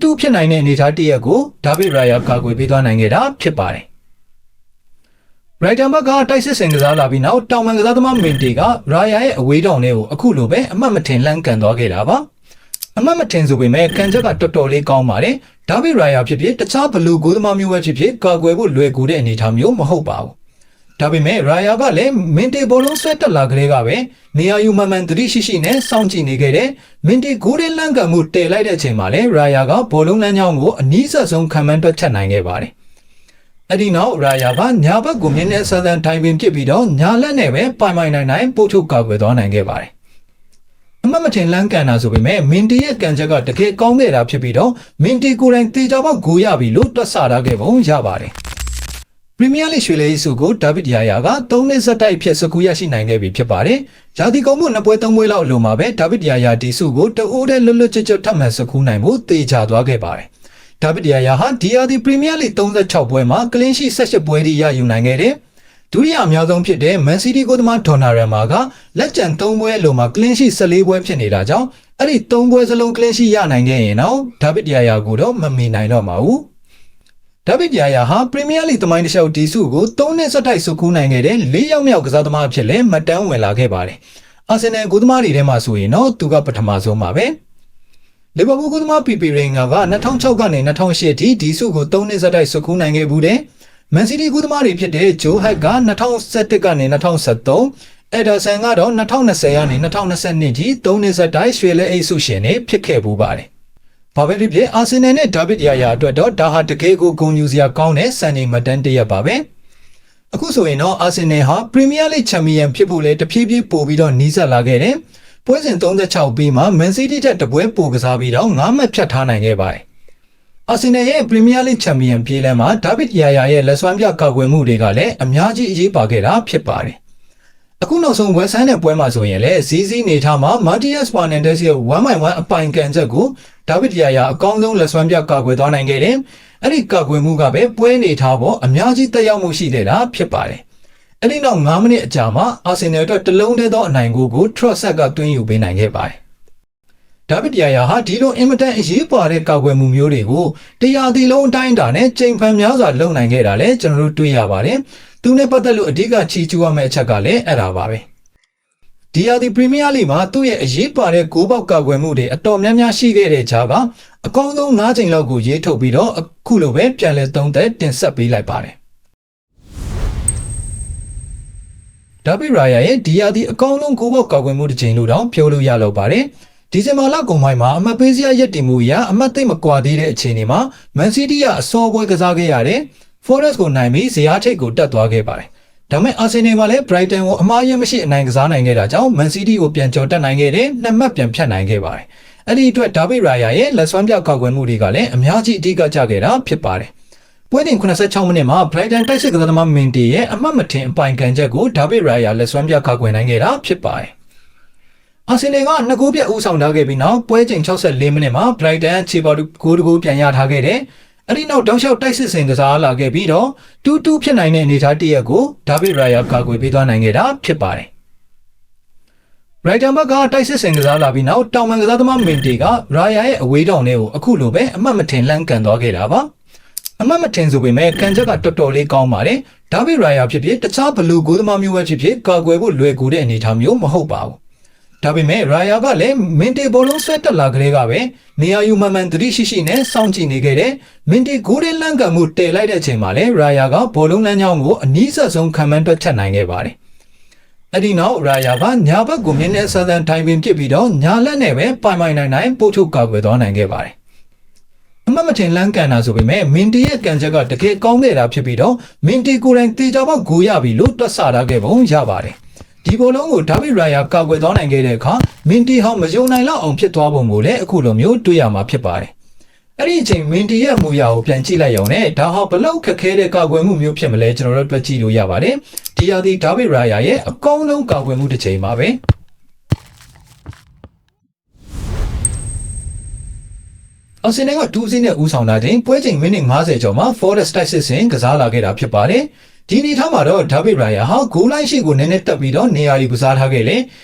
တူဖြစ်နိုင်တဲ့အနေအထားတစ်ရပ်ကိုဒါဗစ်ရာယာကာကွယ်ပေးသွားနိုင်ခဲ့တာဖြစ်ပါတယ်ဘရိုက်တန်ဘက်ကတိုက်စစ်ဆင်ကစားလာပြီးနောက်တောင်ပန်ကစားသမားမင်တီကရာယာရဲ့အဝေးတောင်လေးကိုအခုလိုပဲအမှတ်မထင်လှမ်းကန်သွားခဲ့တာပါအမှတ်မထင်ဆိုပေမဲ့ကန်ချက်ကတော်တော်လေးကောင်းပါတယ်ဒါဗစ်ရာယာဖြစ်ဖြစ်တခြားဘလူးဂိုးသမားမျိုးပဲဖြစ်ဖြစ်ကာကွယ်ဖို့လွယ်ကူတဲ့အနေအထားမျိုးမဟုတ်ပါဘူးဒါပေမဲ့ရာယာကလည်းမင်တီဘောလုံးဆွဲတက်လာကလေးကပဲနေရာယူမှန်မှန်သတိရှိရှိနဲ့စောင့်ကြည့်နေခဲ့တဲ့မင်တီဂိုးတဲ့လန့်ကန်မှုတည်လိုက်တဲ့အချိန်မှာလည်းရာယာကဘောလုံးလမ်းကြောင်းကိုအနည်းဆက်ဆုံးခံမှန်းတွက်ချက်နိုင်ခဲ့ပါတယ်အဲ့ဒီနောက်ရာယာကညာဘက်ကိုမြင်းနဲ့ဆန်ဆန်ထိုင်ပင်ဖြစ်ပြီးတော့ညာလက်နဲ့ပဲပိုင်နိုင်ပို့ထုတ်ကာကွယ်သွားနိုင်ခဲ့ပါတယ်အမှတ်မထင်လန်းကန်တာဆိုပေမဲ့မင်တီရဲ့ကန်ချက်ကတကယ်ကောင်းခဲ့တာဖြစ်ပြီးတော့မင်တီကိုယ်တိုင်တေချာပေါက်ဂိုးရပြီလို့တွက်ဆထားခဲ့ပုံရပါတယ်ပရီးမီးယားလိရွှေလေးစုကိုဒါဗစ်ရာယာက3နှစ်ဆက်တိုက်ဖြစ်စကူရရှိနိုင်ခဲ့ပြီဖြစ်ပါတယ်။ရာသီကုန်မှု2ပွဲ3ပွဲလောက်အလိုမှာပဲဒါဗစ်ရာယာဒီစုကိုတအိုးတဲ့လွတ်လွတ်ကျွတ်ကျွတ်ထပ်မံစကူနိုင်ဖို့တေချာသွားခဲ့ပါတယ်။ဒါဗစ်ရာယာဟာဒီရာသီပရီးမီးယားလိ36ပွဲမှာကလင်းရှိ18ပွဲထိရယူနိုင်ခဲ့တယ်။ဒုတိယအများဆုံးဖြစ်တဲ့မန်စီးတီးကိုသမားဒေါ်နာရမာကလက်ကျန်3ပွဲအလိုမှာကလင်းရှိ14ပွဲဖြစ်နေတာကြောင့်အဲ့ဒီ3ပွဲစလုံးကလင်းရှိရနိုင်ခဲ့ရင်တော့ဒါဗစ်ရာယာကိုတော့မမီနိုင်တော့ပါဘူး။ဒါဗစ်ရာယာဟာပရီးမီးယားလိသမိုင်းတစ်လျှောက်ဒီစုကို3နှစ်ဆက်တိုက်စုကူးနိုင်ခဲ့တဲ့4ယောက်မြောက်ကစားသမားအဖြစ်လည်းမှတ်တမ်းဝင်လာခဲ့ပါတယ်။အာဆင်နယ်ကိုသမားတွေထဲမှာဆိုရင်တော့သူကပထမဆုံးပါပဲ။လီဗာပူးကိုသမားပီပီရင်ဂါက2006ကနေ2008ထိဒီစုကို3နှစ်ဆက်တိုက်စုကူးနိုင်ခဲ့ဘူးတဲ့။မန်စီးတီးကိုသမားတွေဖြစ်တဲ့ဂျိုးဟက်က2011ကနေ2013အဲ့ဒါဆန်ကတော့2020ကနေ2022ထိ3နှစ်ဆက်တိုက်ရွှေလဲအိတ်ဆုရှင်နေဖြစ်ခဲ့ဘူးပါတယ်။ဘာပဲဖြစ်ဖြစ်အာဆင်နယ်နဲ့ဒါဗစ်ရာယာအတွက်တော့ဒါဟာတကယ်ကိုဂုဏ်ယူစရာကောင်းတဲ့စံချိန်မှတ်တမ်းတစ်ရပ်ပါပဲအခုဆိုရင်တော့အာဆင်နယ်ဟာပရီးမီးယားလိချန်ပီယံဖြစ်ဖို့လဲတဖြည်းဖြည်းပို့ပြီးတော့နီးစပ်လာခဲ့တယ်ပွဲစဉ်36ပြီးမှမန်စီးတီးထက်တပွဲပိုကစားပြီးတော့9မှတ်ဖြတ်ထားနိုင်ခဲ့ပါတယ်အာဆင်နယ်ရဲ့ပရီးမီးယားလိချန်ပီယံပြေးလမ်းမှာဒါဗစ်ရာယာရဲ့လက်စွမ်းပြကာကွယ်မှုတွေကလည်းအများကြီးအရေးပါခဲ့တာဖြစ်ပါတယ်အခုနောက်ဆုံးဝက်ဆန်တဲ့ပွဲမှာဆိုရင်လည်းဇီးဇီးနေထားမှာမာတီယက်စ်ဖာနန်ဒက်စ်ရဲ့1-1အပိုင်ကန်ချက်ကိုဒါဗစ်ရာယာအကောင်းဆုံးလက်စွမ်းပြကာကွယ်သွားနိုင်ခဲ့တယ်။အဲ့ဒီကာကွယ်မှုကပဲပွဲနေထားပေါ်အများကြီးတက်ရောက်မှုရှိနေတာဖြစ်ပါတယ်။အဲ့ဒီနောက်9မိနစ်အကြာမှာအာဆင်နယ်အတွက်တလုံးတည်းသောအနိုင်ဂိုးကိုထရော့ဆက်ကသွင်းယူပေးနိုင်ခဲ့ပါတယ်။ဒါဗစ်ရာယာဟာဒီလိုအင်မတန်အရေးပါတဲ့ကာကွယ်မှုမျိုးတွေကိုတရားဒီလုံးအတိုင်းအတာနဲ့ချိန်ဖန်များစွာလုပ်နိုင်ခဲ့တာလည်းကျွန်တော်တို့တွေ့ရပါတယ်။သူနဲ့ပတ်သက်လို့အဓိကချီးကျူးရမယ့်အချက်ကလည်းအဲ့ဒါပါပဲ။ဒီရာသီပရီးမီးယားလိမှာသူ့ရဲ့အရေးပါတဲ့ဂိုးပေါက်ကာကွယ်မှုတွေအတော်များများရှိခဲ့တဲ့ကြားကအကောင်းဆုံး9ချိန်လောက်ကိုရေးထုတ်ပြီးတော့အခုလိုပဲပြန်လည်သုံးသပ်တင်ဆက်ပေးလိုက်ပါတယ်။ဒါဗစ်ရာယာရဲ့ဒီရာသီအကောင်းဆုံးဂိုးပေါက်ကာကွယ်မှုတစ်ချိန်လို့တောင်ပြောလို့ရလောက်ပါတယ်။ဒီဇင်ဘာလကုန်ပိုင်းမှာအမှတ်ပေးစရာရက်တင်မှုအရအမှတ်သိမ့်မကွာသေးတဲ့အချိန်တွေမှာမန်စီးတီးကအစောပွဲကစားခဲ့ရတယ်။ Forest ကိုနိုင်ပြီးဇယားထိပ်ကိုတက်သွားခဲ့ပါတယ်။ဒါပေမဲ့အာဆင်နယ်ကလည်း Brighton ကိုအမှားရမရှိအနိုင်ကစားနိုင်ခဲ့တာကြောင့် Man City ကိုပြန်ကျော်တက်နိုင်ခဲ့တယ်နှစ်မှတ်ပြန်ဖြတ်နိုင်ခဲ့ပါတယ်။အဲ့ဒီအတွက်ဒါဗစ်ရာယာရဲ့လက်စွမ်းပြကာကွယ်မှုတွေကလည်းအများကြီးအဓိကကျခဲ့တာဖြစ်ပါတယ်။ပွဲတင်86မိနစ်မှာ Brighton တိုက်စစ်ကစားသမားမင်တီရဲ့အမှတ်မထင်အပိုင်ကန်ချက်ကိုဒါဗစ်ရာယာလက်စွမ်းပြကာကွယ်နိုင်ခဲ့တာဖြစ်ပါတယ်။အာဆင်နယ်က2ဂိုးပြတ်ဦးဆောင်ထားခဲ့ပြီးနောက်ပွဲချိန်64မိနစ်မှာ Brighton ခြေပေါ်ဂိုးပြန်ရထားခဲ့တယ်။အဲ့ဒီနောက်တောက်လျှောက်တိုက်စစ်ဆင်ကစားလာခဲ့ပြီးတော့2-2ဖြစ်နိုင်တဲ့အနေအထားတစ်ရပ်ကိုဒါဗစ်ရာယာကာကွယ်ပေးသွားနိုင်ခဲ့တာဖြစ်ပါတယ်။ Brighton ဘက်ကတိုက်စစ်ဆင်ကစားလာပြီးနောက်တောင်ပန်ကစားသမားမင်တီကရာယာရဲ့အဝေးတောင်လေးကိုအခုလိုပဲအမှတ်မထင်လှမ်းကန်သွားခဲ့တာပါ။အမှတ်မထင်ဆိုပေမဲ့ကန်ချက်ကတော်တော်လေးကောင်းပါတယ်။ဒါဗစ်ရာယာဖြစ်ဖြစ်တခြားဘလူးဂိုးသမားမျိုးပဲဖြစ်ဖြစ်ကာကွယ်ဖို့လွယ်ကူတဲ့အနေအထားမျိုးမဟုတ်ပါဘူး။ဒါပေမဲ့ရာယာကလည်းမင်တီဘောလုံးဆွဲတက်လာကလေးကပဲနေရာယူမှန်မှန်သတိရှိရှိနဲ့စောင့်ကြည့်နေခဲ့တဲ့မင်တီဂိုးတဲ့လန့်ကန်မှုတည်လိုက်တဲ့အချိန်မှာလည်းရာယာကဘောလုံးလမ်းကြောင်းကိုအနည်းဆက်ဆုံးခံမှန်းတွက်ချက်နိုင်ခဲ့ပါတယ်။အဲ့ဒီနောက်ရာယာကညာဘက်ကိုမြင်းနဲ့ဆန်ဆန်ထိုင်ပင်ဖြစ်ပြီးတော့ညာလက်နဲ့ပဲပိုင်နိုင်ပို့ထုတ်ကာကွယ်သွားနိုင်ခဲ့ပါတယ်။အမှတ်မထင်လန်းကန်တာဆိုပေမဲ့မင်တီရဲ့ကန်ချက်ကတကယ်ကောင်းခဲ့တာဖြစ်ပြီးတော့မင်တီကိုယ်တိုင်တေချာပေါက်ဂိုးရပြီလို့တွက်ဆထားခဲ့ပုံရပါတယ်။ဒီဘောလုံးကိုဒါဗစ်ရာယာကာကွယ်သွားနိုင်ခဲ့တဲ့အခါမင်တီဟောင်းမယုံနိုင်လောက်အောင်ဖြစ်သွားပုံကိုလည်းအခုလိုမျိုးတွေ့ရမှာဖြစ်ပါတယ်။အဲ့ဒီအချိန်မင်တီရဲ့မူရာကိုပြန်ကြည့်လိုက်ရုံနဲ့ဒါဟာဘလောက်ခက်ခဲတဲ့ကာကွယ်မှုမျိုးဖြစ်မလဲကျွန်တော်တို့တွေ့ကြည့်လို့ရပါတယ်။ဒီရာသီဒါဗစ်ရာယာရဲ့အကောင်းဆုံးကာကွယ်မှုတစ်ချိန်ပါပဲ။အာဆင်နယ်က2စီးနဲ့ဦးဆောင်လာတဲ့ပွဲချိန်မိနစ်50ကျော်မှာ Forest တိုက်စစ်ဆင်ကစားလာခဲ့တာဖြစ်ပါတယ်။ဒီနေ့ထားမှာတော့ဒါဗစ်ရာယာဟာဂိုးလိုင်းရှိကိုနည်းနည်းတက်ပြီးတော့နေရာယူကစားထားခဲ့လေ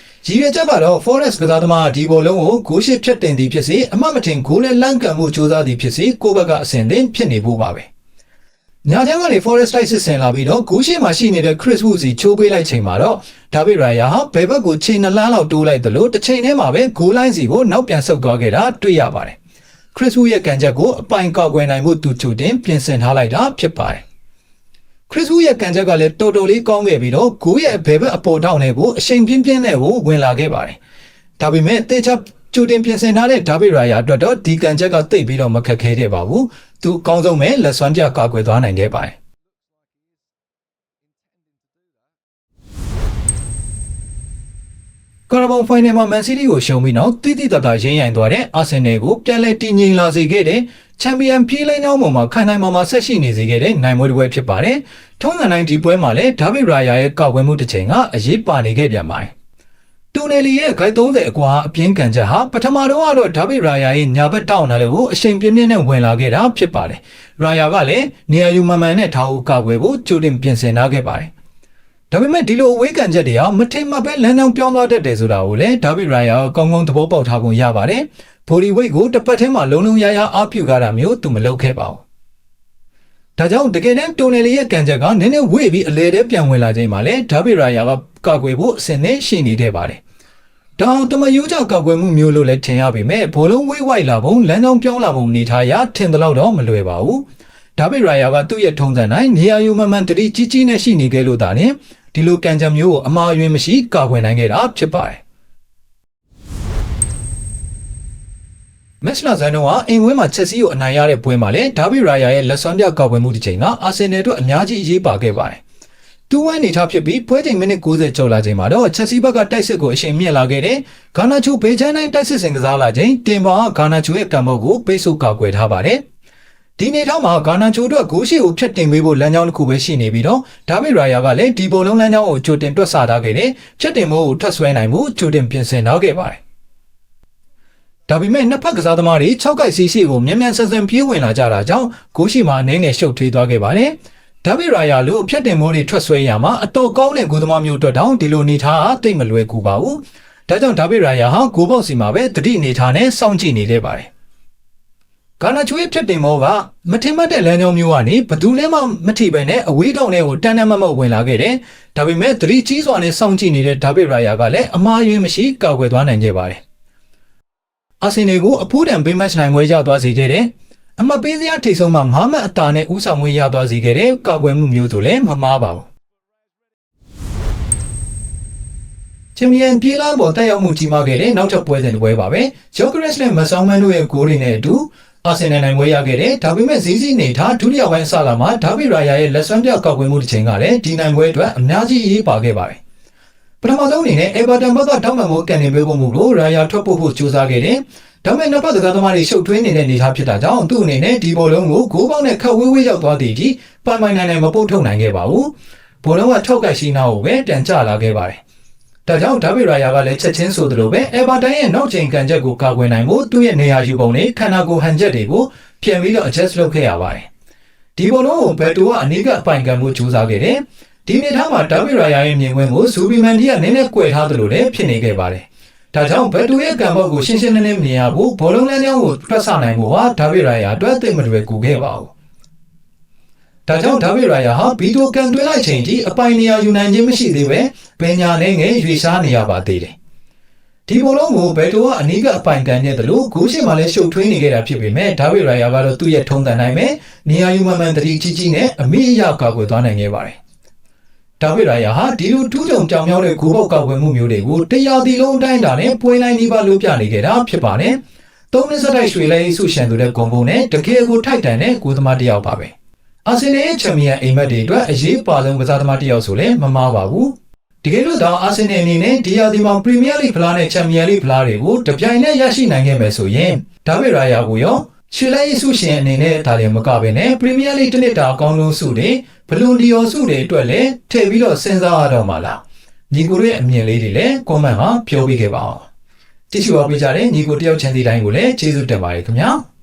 ရည်ရွယ်ချက်ကတော့ Forest ကစားသမားဒီဘောလုံးကိုဂိုးရှိဖြတ်တင်သည်ဖြစ်စေအမှတ်မထင်ဂိုးနဲ့လန့်ကန်မှုစ조사သည်ဖြစ်စေကိုယ့်ဘက်ကအဆင်သင့်ဖြစ်နေဖို့ပါပဲ။ညာချမ်းကနေ Forest တိုက်စစ်ဆင်လာပြီးတော့ဂိုးရှိမှရှိနေတဲ့ Chris Wood စီချိုးပေးလိုက်ချိန်မှာတော့ David Raya ဟာဘယ်ဘက်ကိုချိန်2လမ်းလောက်တိုးလိုက်သလိုတစ်ချိန်တည်းမှာပဲဂိုးလိုင်းစီကိုနောက်ပြန်ဆုတ်သွားခဲ့တာတွေ့ရပါတယ်။ Chris Wood ရဲ့ကန်ချက်ကိုအပိုင်ကောက်ွယ်နိုင်မှုသူချိုတင်ပြင်ဆင်ထားလိုက်တာဖြစ်ပါတယ်။ Chris Wood ရဲ့ကန်ချက်ကလည်းတော်တော်လေးကောင်းခဲ့ပြီးတော့ဂိုးရဲ့ဘယ်ဘက်အပေါ်ထောက်နဲ့ကိုအချိန်ပြင်းပြင်းနဲ့ကိုဝင်လာခဲ့ပါတယ်။ဒါပေမဲ့တေချာကျူတင်ပြင်ဆင်ထားတဲ့ David Raya အတွက်တော့ဒီကန်ချက်ကသိပ်ပြီးတော့မခက်ခဲခဲ့ပါဘူး။သူအကောင်းဆုံးပဲလက်စွမ်းပြကာကွယ်သွားနိုင်ခဲ့ပါတယ်။ကာရာဘောင်ဖိုင်နယ်မှာ Man City ကိုရှုံးပြီးနောက်တိတိတတ်တာရင်းရိုင်သွားတဲ့ Arsenal ကိုပြန်လည်တည်ငြိမ်လာစေခဲ့တဲ့ Champion ပြေးလိမ့်နှောင်းပေါ်မှာခိုင်နိုင်မာဆက်ရှိနေစေခဲ့တဲ့နိုင်ပွဲတစ်ပွဲဖြစ်ပါတယ်။ထုံးစံတိုင်းဒီပွဲမှာလည်း David Raya ရဲ့ကောက်ွယ်မှုတစ်ချိန်ကအရေးပါနေခဲ့ပြန်ပါတယ်။တူနယ်လီရဲ့ဂိုက်30အကွာအပြင်းကန်ချက်ဟာပထမတော့ကတော့ David Raya ရဲ့ညာဘက်တောင်းလာလို့ကိုအချိန်ပြင်းပြင်းနဲ့ဝင်လာခဲ့တာဖြစ်ပါတယ်။ Raya ကလည်းနေရာယူမှန်မှန်နဲ့ထားဖို့ကောက်ွယ်ဖို့ကြိုတင်ပြင်ဆင်ထားခဲ့ပါတယ်။ဒါပေမဲ့ဒီလိုအဝေးကန်ချက်တွေဟာမထင်မှတ်ပဲလမ်းကြောင်းပြောင်းသွားတတ်တယ်ဆိုတာကိုလည်း David Raya ကောင်းကောင်းသဘောပေါက်ထားပုံရပါတယ်။ Body weight ကိုတစ်ပတ်ထဲမှာလုံးရရအားပြုကားတာမျိုးသူမလုပ်ခဲ့ပါဘူး။ဒါကြောင့်တကယ်တမ်းတိုနယ်လီရဲ့ကန်ချက်ကနည်းနည်းဝေ့ပြီးအလဲတဲ့ပြန်ဝင်လာချိန်မှာလည်း David Raya ကကောက်ွယ်ဖို့အဆင်သင့်ရှိနေခဲ့ပါတယ်။တောင်တမယိုးကြောင့်ကောက်ွယ်မှုမျိုးလို့လည်းထင်ရပေမဲ့ဘောလုံးဝေးဝိုက်လာပုံလမ်းကြောင်းပြောင်းလာပုံနေထားရထင်တယ်လို့တော့မလွယ်ပါဘူး။ David Raya ကသူ့ရဲ့ထုံးစံတိုင်းနေရာယူမှန်မှန်တတိကြီးကြီးနဲ့ရှိနေခဲ့လို့ဒါနဲ့ဒီလိုကန်ချက်မျိုးကိုအမှားအယွင်းမရှိကာကွယ်နိုင်ခဲ့တာဖြစ်ပါတယ်။မက်စလာဇန်နိုဟာအိမ်ဝင်းမှာချက်စီကိုအနိုင်ရတဲ့ပွဲမှာလည်း David Raya ရဲ့လက်စွမ်းပြကောက်ွယ်မှုတစ်ချိန်ကအာဆင်နယ်တို့အများကြီးအရေးပါခဲ့ပါတယ်။2-1နေထားဖြစ်ပြီးပွဲချိန်မိနစ်90ကျော်လာချိန်မှာတော့ချက်စီဘက်ကတိုက်စစ်ကိုအရှိန်မြင့်လာခဲ့တဲ့ဂါနာချိုဘေချန်တိုင်းတိုက်စစ်စင်ကစားလာချိန်တင်ပါဂါနာချိုရဲ့ကံမောက်ကိုပိတ်ဆို့ကာကွယ်ထားပါတယ်။ဒီနေ့ထောက်မှာဂါနာချိုတို့ဂိုးရှိကိုဖျက်တင်ပေးဖို့လမ်းကြောင်းတစ်ခုပဲရှိနေပြီးတော့ David Raya ကလည်းဒီဘောလုံးလမ်းကြောင်းကိုကြိုတင်တွက်ဆထားခဲ့တဲ့ဖျက်တင်မှုကိုထွက်ဆွဲနိုင်မှုကြိုတင်ပြင်ဆင်ထားခဲ့ပါတယ်။ဒါပေမဲ့နှစ်ဖက်ကစားသမားတွေ6ကိုက်စီစီကိုမြန်မြန်ဆန်ဆန်ပြေးဝင်လာကြတာကြောင့်ဂိုးရှိမှာအနေနဲ့ရှုပ်ထွေးသွားခဲ့ပါတယ်။ David Raya လို့ဖျက်တင်မှုတွေထွက်ဆွဲရမှာအတော်ကောင်းတဲ့ဂိုးသမားမျိုးအတွက်တောင်ဒီလိုနေထားတာတိတ်မလွယ်ကူပါဘူး။ဒါကြောင့် David Raya ဟာဂိုးပေါက်စီမှာပဲတတိနေထားနဲ့စောင့်ကြည့်နေခဲ့ပါတယ်။ဂါနာချိုရဲ့ဖြစ်တင်မောကမထင်မှတ်တဲ့လမ်းကြောင်းမျိုးကနေဘသူလဲမှမထိပဲနဲ့အဝေးတောင်ထဲကိုတန်းတန်းမမဝင်လာခဲ့တယ်။ဒါပေမဲ့သတိကြီးစွာနဲ့စောင့်ကြည့်နေတဲ့ David Raya ကလည်းအမှားယွင်းမရှိကောက်ွယ်သွားနိုင်ခဲ့ပါတယ်။အာဆင်နယ်ကိုအဖိုးတန်ပေးမတ်နိုင်ပွဲရသွားစေခဲ့တယ်။အမှတ်ပေးစရာထိပ်ဆုံးမှာ9မှတ်အသာနဲ့ဦးဆောင်ဝေးရသွားစေခဲ့တဲ့ကောက်ွယ်မှုမျိုးဆိုလည်းမမှားပါဘူး။ချန်ပီယံပြေးလာပေါ်တက်ရောက်မှုကြီးမားခဲ့တဲ့နောက်ထပ်ပွဲစဉ်တစ်ပွဲပါပဲ။ဂျော့ဂရက်စ်နဲ့မဆောင်းမန်တို့ရဲ့ဂိုးတွေနဲ့အတူအာဆင်နယ်နိုင်ပွဲရခဲ့တယ်ဒါပေမဲ့ဇီးစီနေထားဒုတိယပိုင်းစလာမှာ David Raya ရဲ့လက်စွမ်းပြကောက်ွယ်မှုတစ်ချိန်ကလည်းဒီနိုင်ပွဲအတွက်အများကြီးအရေးပါခဲ့ပါတယ်ပထမဆုံးအနေနဲ့ Everton ဘက်ကတောင်းပန်မှုကန်နေပေးဖို့ကို Raya ထွက်ပို့ဖို့ကြိုးစားခဲ့တယ်ဒါပေမဲ့နောက်ဘက်ကစားသမားတွေရှုပ်ထွေးနေတဲ့အနေအထားဖြစ်တာကြောင့်သူ့အနေနဲ့ဒီဘောလုံးကိုဂိုးပေါက်နဲ့ခတ်ဝေးဝေးရောက်သွားသည်ကြီးပိုင်နိုင်မပုတ်ထုတ်နိုင်ခဲ့ပါဘူးဘောလုံးကထောက်ကရှိနာကိုပဲတန်ကျလာခဲ့ပါတယ်ဒါကြောင့် David Raya ကလည်းချက်ချင်းဆိုသလိုပဲ Everton ရဲ့နောက်ချိန်ကန်ချက်ကိုကာကွယ်နိုင်ဖို့သူ့ရဲ့နေရာယူပုံနဲ့ခန္ဓာကိုယ်ဟန်ချက်တွေကိုပြန်ပြီးတော့ adjust လုပ်ခဲ့ရပါတယ်။ဒီဘောလုံးကိုဘယ်တူကအနည်းကအပိုင်ခံမှုကြိုးစားခဲ့တယ်။ဒီနေ့ထားမှာ David Raya ရဲ့မြင်ကွင်းကိုဇူဘီမန်ဒီကနည်းနည်းကွယ်ထားသလိုလည်းဖြစ်နေခဲ့ပါတယ်။ဒါကြောင့်ဘယ်တူရဲ့ကံပေါက်ကိုရှင်းရှင်းလင်းလင်းမြင်ရဖို့ဘောလုံးလမ်းကြောင်းကိုတွက်ဆနိုင်ဖို့ဟာ David Raya အတွက်သိပ်မလွယ်ကူခဲ့ပါဘူး။ဒါကြောင့် David Raya ဟာဗီတိုကန်သွင်းလိုက်ချိန်ထိအပိုင်နေရာယူနိုင်ခြင်းမရှိသေးပဲပညာနဲ့ငယ်ရွေရှားနေရပါသေးတယ်။ဒီဘောလုံးကိုဘယ်တူကအနည်းကအပိုင်ခံတဲ့လို့ဂိုးရှိမှလည်းရှုပ်ထွေးနေခဲ့တာဖြစ်ပေမဲ့ David Raya ကတော့သူ့ရဲ့ထုံးစံနိုင်ပဲနေရာယူမှန်တတိကြီးကြီးနဲ့အမိအယကာကွယ်သွားနိုင်ခဲ့ပါတယ်။ David Raya ဟာဒီလိုထူးခြုံကြောင်မြောက်တဲ့ဂိုးပေါက်ကာကွယ်မှုမျိုးတွေကိုတရားသီလုံးအတိုင်းတာနဲ့ပွင့်လိုက်နေပါလို့ပြနေခဲ့တာဖြစ်ပါတယ်။သုံးနှစ်ဆက်တိုက်ရွှေလဲဆုရှင်သူတဲ့ဂုံပုံနဲ့တကယ်ကိုထိုက်တန်တဲ့ဂိုးသမားတစ်ယောက်ပါပဲ။အာဆင်နယ်ရဲ့ချန်ပီယံအိမ်မက်တွေအတွက်အရေးပါဆုံးကစားသမားတစ်ယောက်ဆိုလည်းမမှားပါဘူး။တကယ်လို့တော့အာဆင်နယ်အနေနဲ့ဒီရာသီမှာပရီးမီးယားလိဖလားနဲ့ချန်ပီယံလိဖလားတွေကိုတပြိုင်နက်ရရှိနိုင်ခဲ့မယ်ဆိုရင်David Rayaကိုရောရွှေလဲဆုရှင်အနေနဲ့ဒါလည်းမကဘဲနဲ့ပရီးမီးယားလိတစ်နှစ်တာအကောင်းဆုံးဆုတွေဘလွန်ဒီယောဆုတွေအတွက်လည်းထည့်ပြီးတော့စဉ်းစားရတော့မှာလားညီကိုရဲ့အမြင်လေးတွေလည်းကွန်မန့်မှာပြောပြခဲ့ပါအောင်ကြည့်ရှုအားပေးကြတဲ့ညီကိုတယောက်ချန်စီတိုင်းကိုလည်းကျေးဇူးတင်ပါတယ်ခင်ဗျာ